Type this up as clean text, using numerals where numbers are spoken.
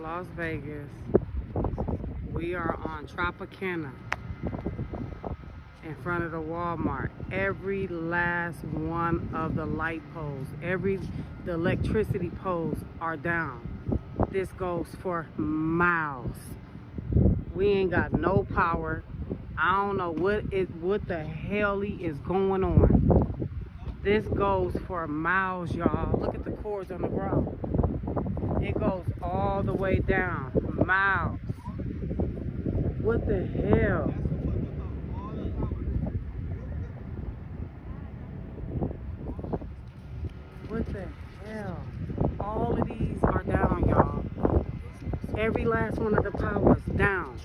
Las Vegas. We are on Tropicana in front of the Walmart. Every last one of the light poles, the electricity poles are down. This goes for miles. We ain't got no power. I don't know what the hell is going on. This goes for miles, y'all. Look at the cords on the ground. It goes all the way down. Miles. What the hell? What the hell? All of these are down, y'all. Every last one of the powers down.